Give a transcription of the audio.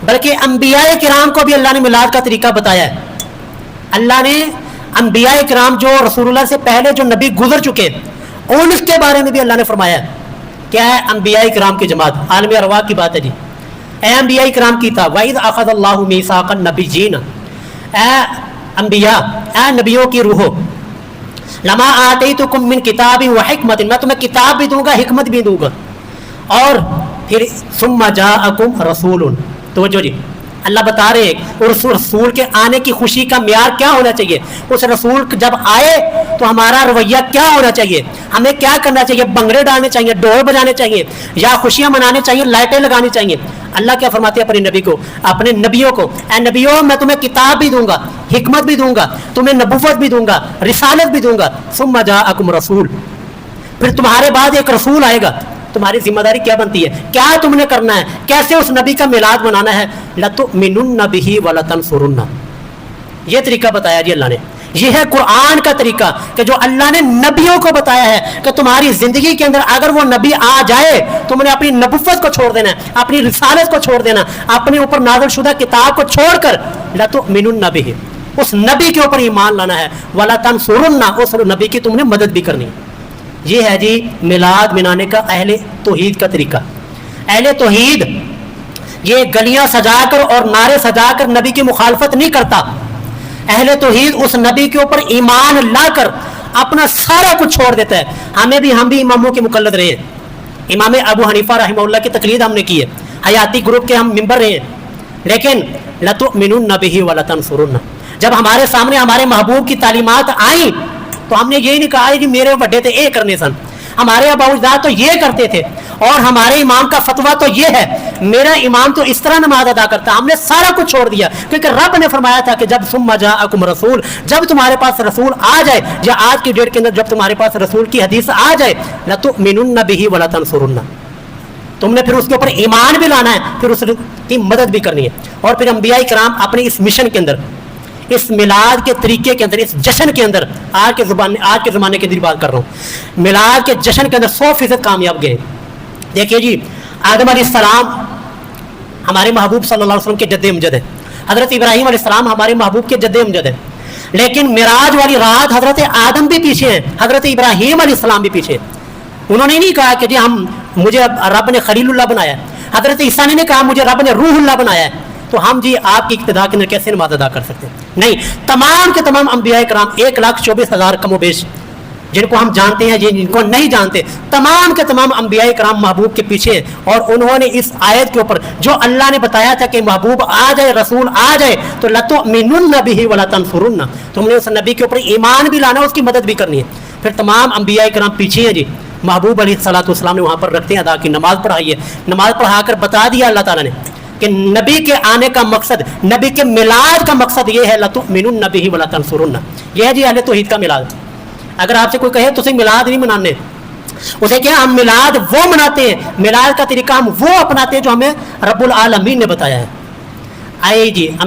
بلکہ انبیاء کرام کو بھی اللہ نے میلاد کا طریقہ بتایا ہے. اللہ نے انبیاء کرام جو رسول اللہ سے پہلے جو نبی گزر چکے ان کے بارے میں بھی اللہ نے فرمایا ہے. کیا ہے؟ انبیاء کرام کی جماعت، عالم ارواح کی بات ہے جی. اے انبیاء کرام کی تھا وَإِذْ أَخَذَ اللَّهُ مِيثَاقَ النَّبِيِّينَ، اے انبیاء، اے نبیوں کی روحو، لما آتیتکم من کتاب و حکمت، میں تمہیں کتاب بھی دوں گا حکمت بھی دوں گا. اور پھر ثم جاءکم رسول، توجہ جی، اللہ بتا رہے ہیں اس رسول کے آنے کی خوشی کا معیار کیا ہونا چاہیے. اس رسول جب آئے تو ہمارا رویہ کیا ہونا چاہیے، ہمیں کیا کرنا چاہیے، بنگڑے ڈالنے چاہیے، ڈول بجانے چاہیے، یا خوشیاں منانے چاہیے، لائٹیں لگانی چاہیے. اللہ کیا فرماتے ہیں اپنے نبی کو، اپنے نبیوں کو، اے نبیوں میں تمہیں کتاب بھی دوں گا، حکمت بھی دوں گا، تمہیں نبوت بھی دوں گا، رسالت بھی دوں گا. ثم جاءکم رسول، پھر تمہارے بعد ایک رسول آئے گا. تمہاری ذمہ داری کیا بنتی ہے، کیا تم نے کرنا ہے، کیسے اس نبی کا میلاد منانا ہے. لَتُؤْمِنُنَّ بِهِ وَلَتَنْصُرُنَّ، یہ طریقہ بتایا جی اللہ نے. یہ ہے قرآن کا طریقہ کہ جو اللہ نے نبیوں کو بتایا ہے کہ تمہاری زندگی کے اندر اگر وہ نبی آ جائے تم نے اپنی نبوت کو چھوڑ دینا ہے، اپنی رسالت کو چھوڑ دینا، اپنے اوپر نازل شدہ کتاب کو چھوڑ کر لَتُؤْمِنُنَّ بِهِ، اس نبی کے اوپر ایمان لانا ہے. وَلَتَنْصُرُنَّ، اس نبی کی تم نے مدد بھی کرنی ہے. یہ ہے جی میلاد منانے کا اہل توحید کا طریقہ. اہل توحید یہ گلیاں سجا کر اور نعرے سجا کر نبی کی مخالفت نہیں کرتا. اہل توحید اس نبی کے اوپر ایمان لا کر اپنا سارا کچھ چھوڑ دیتا ہے. ہم بھی اماموں کے مقلد رہے ہیں. امام ابو حنیفہ رحمہ اللہ کی تقلید ہم نے کی ہے، حیاتی گروپ کے ہم ممبر رہے ہیں. لیکن لَتُؤْمِنُنَّ بِهِ وَلَتَنْصُرُنَّ، جب ہمارے سامنے ہمارے محبوب کی تعلیمات آئیں تو ہم نے یہ نہیں کہا کہ میرے بڑے تھے اے کرنے سن، ہمارے ابا اجداد تو یہ کرتے تھے اور ہمارے امام کا فتویٰ تو یہ ہے، میرا امام تو اس طرح نماز ادا کرتا. ہم نے سارا کچھ چھوڑ دیا کیونکہ رب نے فرمایا تھا کہ جب ثم جاءکم رسول، جب تمہارے پاس رسول آ جائے، یا آج کی ڈیٹ کے اندر جب تمہارے پاس رسول کی حدیث آ جائے، لَتُؤْمِنُنَّ بِهِ وَلَتَنْصُرُنَّ، تم نے پھر اس کے اوپر ایمان بھی لانا ہے، پھر اس کی مدد بھی کرنی ہے. اور پھر انبیاء کرام اپنے اس مشن کے اندر، اس میلاد کے طریقے کے اندر، اس جشن کے اندر، آج کے زمانے کے اندر بات کر رہا ہوں، میلاد کے جشن کے اندر 100% کامیاب گئے. دیکھیے جی، آدم علیہ السلام ہمارے محبوب صلی اللہ علیہ وسلم کے جد امجد ہے، حضرت ابراہیم علیہ السلام ہمارے محبوب کے جد امجد ہے. لیکن معراج والی رات حضرت آدم بھی پیچھے ہیں، حضرت ابراہیم علیہ السلام بھی پیچھے. انہوں نے نہیں کہا کہ جی مجھے رب نے خلیل اللہ بنایا ہے. حضرت عیسیٰ نے کہا مجھے رب نے روح اللہ بنایا ہے. تو ہم جی آپ کی اقتداء کے اندر کیسے نماز ادا کر سکتے ہیں؟ نہیں، تمام کے تمام انبیاء کرام 1,24,000 کم و بیش، جن کو ہم جانتے ہیں جن کو نہیں جانتے، تمام کے تمام انبیاء کرام محبوب کے پیچھے ہیں. اور انہوں نے اس آیت کے اوپر جو اللہ نے بتایا تھا کہ محبوب آ جائے، رسول آ جائے، تو لَتُؤْمِنُنَّ بِهِ وَلَتَنْصُرُنَّ، تم نے اس نبی کے اوپر ایمان بھی لانا ہے، اس کی مدد بھی کرنی ہے. پھر تمام انبیاء کرام پیچھے ہیں جی. محبوب علیہ الصلوۃ والسلام نے وہاں پر رکھتے ادا کی، نماز پڑھائی ہے، نماز پڑھا کر بتا دیا اللہ تعالیٰ نے کہ نبی کے آنے کا مقصد، نبی کے میلاد کا مقصد یہ ہے لَتُؤْمِنُنَّ بِهِ وَلَتَنْصُرُنَّ. یہ ہے جی اہل توحید کا میلاد. اگر آپ سے کوئی کہے تو اسے میلاد نہیں منانے، اسے کیا ہم میلاد وہ مناتے ہیں، میلاد کا طریقہ ہم وہ اپناتے ہیں جو ہمیں رب العالمین نے بتایا ہے. آئے جی